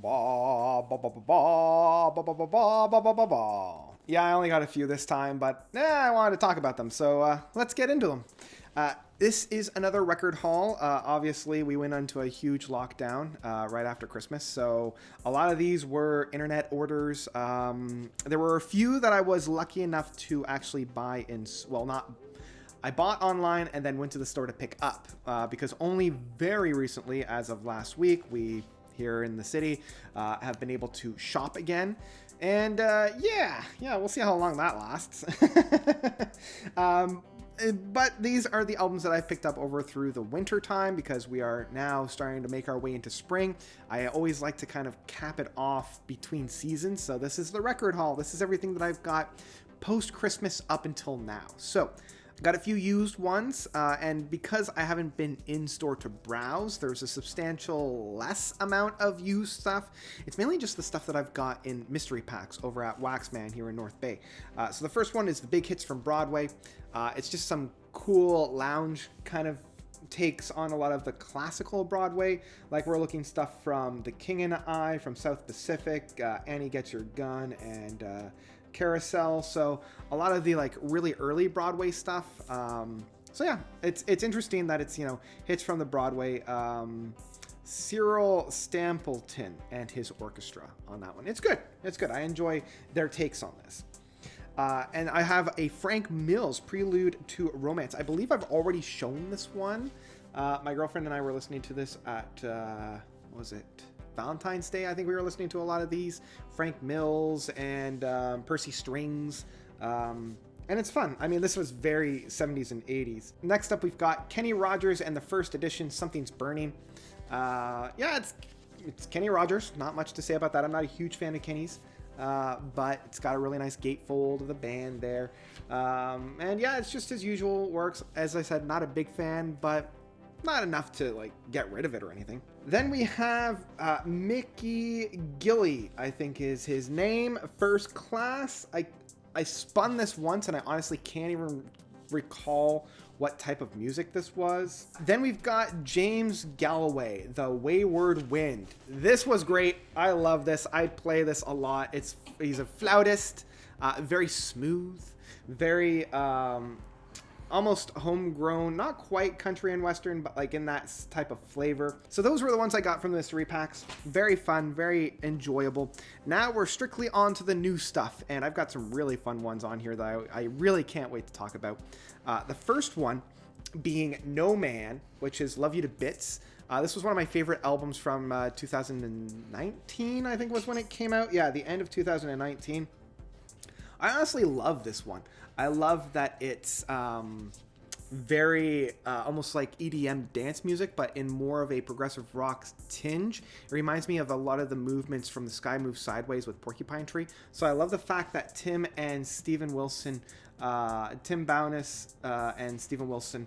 Ba, ba, ba, ba, ba, ba, ba, ba, ba, ba, ba, ba, ba. Yeah, I only got a few this time, but I wanted to talk about them, so let's get into them. This is another record haul. Obviously, we went into a huge lockdown right after Christmas, so a lot of these were internet orders. There were a few that I was lucky enough to actually buy in, well, not I bought online and then went to the store to pick up because only very recently, as of last week, we here in the city have been able to shop again. And yeah, we'll see how long that lasts. But these are the albums that I've picked up over through the winter time because we are now starting to make our way into spring. I always like to kind of cap it off between seasons. So this is the record haul. This is everything that I've got post-Christmas up until now. So got a few used ones, and because I haven't been in store to browse, there's a substantial less amount of used stuff. It's mainly just the stuff that I've got in mystery packs over at Waxman here in North Bay. So the first one is the big hits from Broadway. It's just some cool lounge kind of takes on a lot of the classical Broadway, like we're looking stuff from The King and I, from South Pacific, Annie Gets Your Gun, and Carousel. So a lot of the like really early Broadway stuff. So yeah, it's interesting that it's, you know, hits from the Broadway. Cyril Stapleton and his orchestra on that one. It's good. I enjoy their takes on this. And I have a Frank Mills Prelude to Romance. I believe I've already shown this one. My girlfriend and I were listening to this at, what was it? Valentine's Day. I think we were listening to a lot of these. Frank Mills and Percy Strings. And it's fun. I mean, this was very 70s and 80s. Next up, we've got Kenny Rogers and the first edition, Something's Burning. Yeah, it's Kenny Rogers. Not much to say about that. I'm not a huge fan of Kenny's. But it's got a really nice gatefold of the band there. And yeah, it's just as usual, works. As I said, not a big fan, but not enough to like get rid of it or anything. Then we have Mickey Gilley, I think is his name. First Class. I spun this once and I honestly can't even recall what type of music this was. Then we've got James Galloway, The Wayward Wind. This was great. I love this. I play this a lot. He's a flautist, very smooth, very almost homegrown, not quite country and western, but like in that type of flavor. So those were the ones I got from the mystery packs. Very fun, very enjoyable. Now we're strictly on to the new stuff, and I've got some really fun ones on here that I really can't wait to talk about. The first one being No Man, which is Love You to Bits. This was one of my favorite albums from 2019, I think was when it came out. Yeah, the end of 2019. I honestly love this one. I love that it's very almost like EDM dance music, but in more of a progressive rock tinge. It reminds me of a lot of the movements from The Sky Moves Sideways with Porcupine Tree. So I love the fact that Tim and Steven Wilson, Tim Bowness and Steven Wilson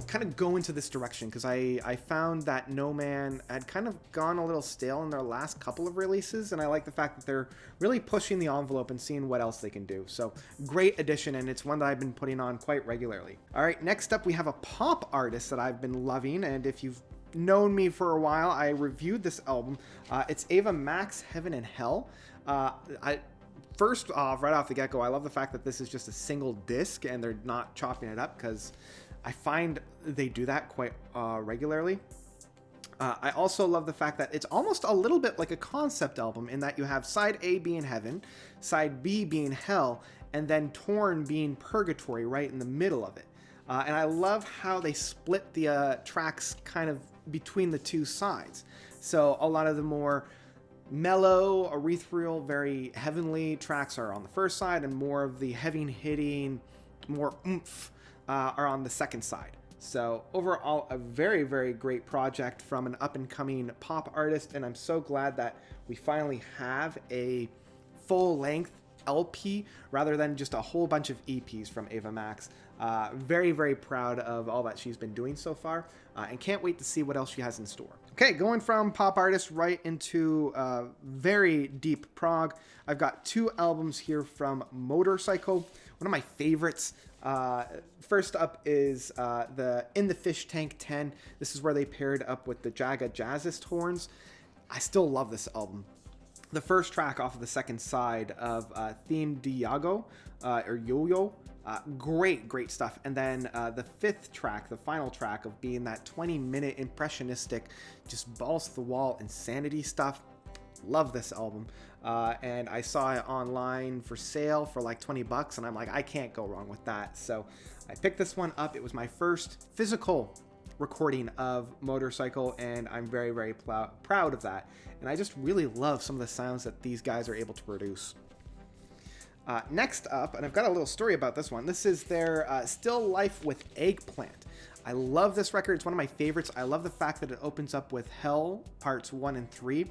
kind of go into this direction, because I found that No Man had kind of gone a little stale in their last couple of releases, and I like the fact that they're really pushing the envelope and seeing what else they can do. So great addition, and it's one that I've been putting on quite regularly. All right, next up we have a pop artist that I've been loving, and if you've known me for a while, I reviewed this album. It's Ava Max Heaven and Hell. First off, right off the get-go, I love the fact that this is just a single disc and they're not chopping it up, because I find they do that quite regularly. I also love the fact that it's almost a little bit like a concept album in that you have side A being Heaven, side B being Hell, and then Torn being Purgatory right in the middle of it. And I love how they split the tracks kind of between the two sides. So a lot of the more mellow, ethereal, very heavenly tracks are on the first side, and more of the heavy hitting, more oomph are on the second side. So overall, a very, very great project from an up-and-coming pop artist, and I'm so glad that we finally have a full-length LP rather than just a whole bunch of EPs from Ava Max. Very, very proud of all that she's been doing so far, and can't wait to see what else she has in store. Okay, going from pop artist right into very deep prog. I've got two albums here from Motorcycle, one of my favorites. First up is the In the Fish Tank 10. This is where they paired up with the Jaga Jazzist horns. I still love this album. the first track off of the second side of Theme Diago, or Yo-Yo. Great stuff. And then the fifth track, the final track of being that 20-minute impressionistic, just balls to the wall insanity stuff. Love this album. And I saw it online for sale for like $20, and I'm like, I can't go wrong with that. So I picked this one up. It was my first physical recording of Motorcycle, and I'm very proud of that. And I just really love some of the sounds that these guys are able to produce. Next up, and I've got a little story about this one. This is their Still Life with Eggplant. I love this record. It's one of my favorites. I love the fact that it opens up with Hell Parts 1 and 3.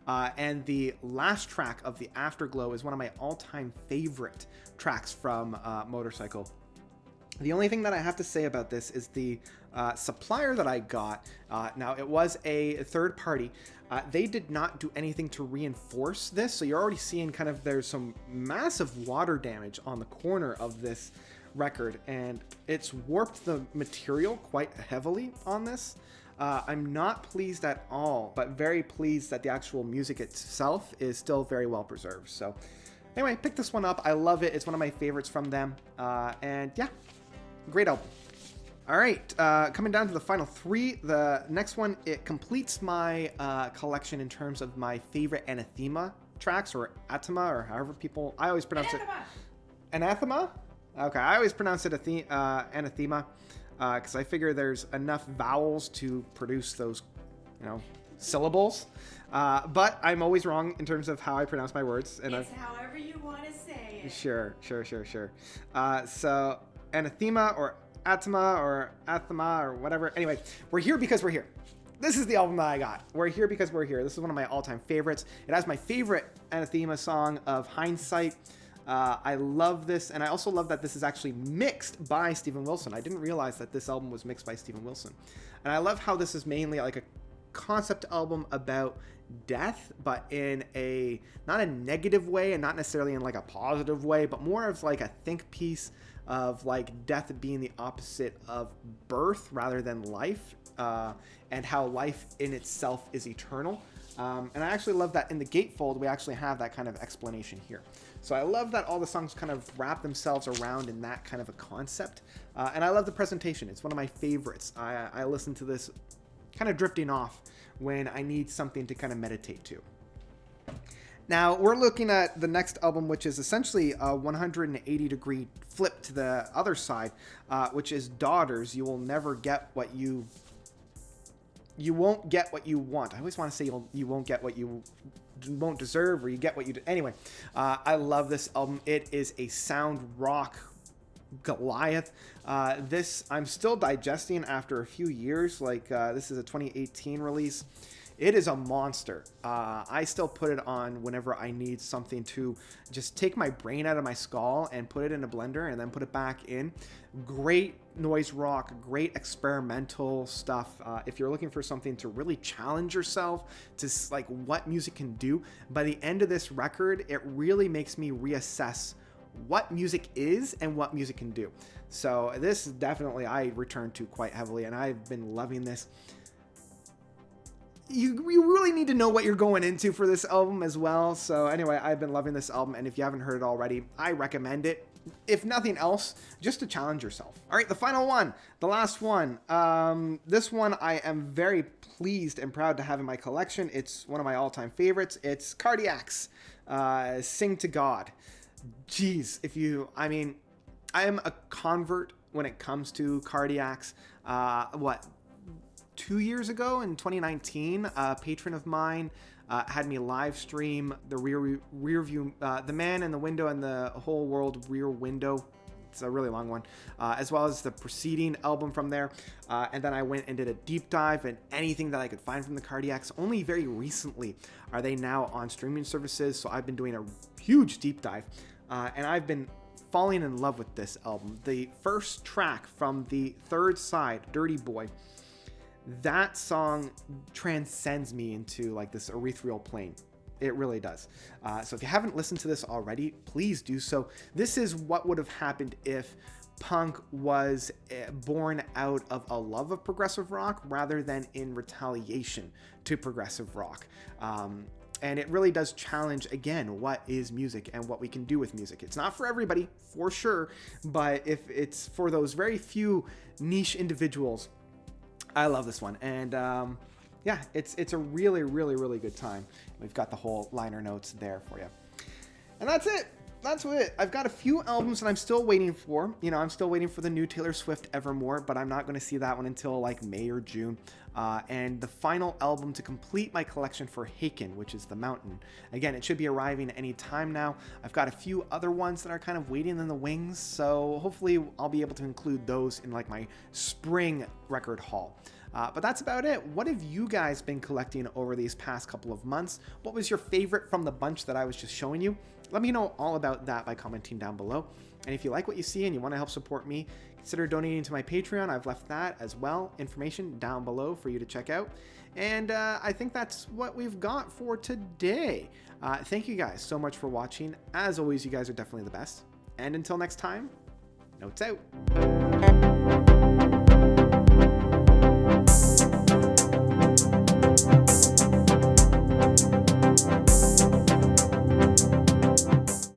And the last track of the Afterglow is one of my all-time favorite tracks from Motorcycle. The only thing that I have to say about this is the supplier that I got. Now, it was a third party. They did not do anything to reinforce this. So you're already seeing kind of there's some massive water damage on the corner of this record. And it's warped the material quite heavily on this. I'm not pleased at all, but very pleased that the actual music itself is still very well preserved. So anyway, pick this one up. I love it. It's one of my favorites from them. And yeah, great album. All right, coming down to the final three. The next one, it completes my collection in terms of my favorite Anathema tracks, or Atema, or however people, I always pronounce Anathema. it. Anathema? Okay, I always pronounce it Anathema, because I figure there's enough vowels to produce those, syllables. But I'm always wrong in terms of how I pronounce my words. And it's however you want to say it. Sure. So Anathema, or Atema, or Athema, or whatever. Anyway, we're here because we're here. This is the album that I got. We're here because we're here. This is one of my all-time favorites. It has my favorite Anathema song of Hindsight. I love this, and I also love that this is actually mixed by Steven Wilson. I didn't realize that this album was mixed by Steven Wilson. And I love how this is mainly like a concept album about death, but in a not a negative way, and not necessarily in like a positive way, but more of like a think piece of like death being the opposite of birth rather than life, and how life in itself is eternal. And I actually love that in the gatefold we actually have that kind of explanation here. So I love that all the songs kind of wrap themselves around in that kind of a concept. And I love the presentation. It's one of my favorites. I listen to this kind of drifting off when I need something to kind of meditate to. Now, we're looking at the next album, which is essentially a 180-degree flip to the other side, which is Daughters. You will never get what you won't get what you want. I always want to say you won't get what you won't deserve, or you get what you do. Anyway, I love this album. It is a sound rock Goliath. This I'm still digesting after a few years. Like this is a 2018 release. It is a monster. I still put it on whenever I need something to just take my brain out of my skull and put it in a blender and then put it back in. Great noise rock, great experimental stuff. If you're looking for something to really challenge yourself to like what music can do, by the end of this record, it really makes me reassess what music is and what music can do. So this definitely I return to quite heavily, and I've been loving this. You really need to know what you're going into for this album as well. So anyway, I've been loving this album, and if you haven't heard it already, I recommend it. If nothing else, just to challenge yourself. All right, the final one, the last one. This one I am very pleased and proud to have in my collection. It's one of my all-time favorites. It's Cardiac's Sing to God. Jeez, I am a convert when it comes to Cardiac's. 2 years ago in 2019, a patron of mine had me live stream the rear view, The Man in the Window and the Whole World Rear Window. It's a really long one, as well as the preceding album from there. And then I went and did a deep dive in anything that I could find from the Cardiacs. Only very recently are they now on streaming services, so I've been doing a huge deep dive. And I've been falling in love with this album. The first track from the third side, Dirty Boy, that song transcends me into like this ethereal plane. It really does. So if you haven't listened to this already, please do so. This is what would have happened if punk was born out of a love of progressive rock rather than in retaliation to progressive rock. And it really does challenge, again, what is music and what we can do with music. It's not for everybody, for sure, but if it's for those very few niche individuals, I love this one. And yeah, it's a really, really, really good time. We've got the whole liner notes there for you. And that's it. That's it. I've got a few albums that I'm still waiting for. You know, I'm still waiting for the new Taylor Swift Evermore, but I'm not going to see that one until like May or June. And the final album to complete my collection for Haken, which is The Mountain. Again, it should be arriving any time now. I've got a few other ones that are kind of waiting in the wings, so hopefully I'll be able to include those in like my spring record haul. But that's about it. What have you guys been collecting over these past couple of months? What was your favorite from the bunch that I was just showing you? Let me know all about that by commenting down below. And if you like what you see and you want to help support me, consider donating to my Patreon. I've left that as well, information down below for you to check out. And I think that's what we've got for today. Thank you guys so much for watching. As always, you guys are definitely the best. And until next time, notes out.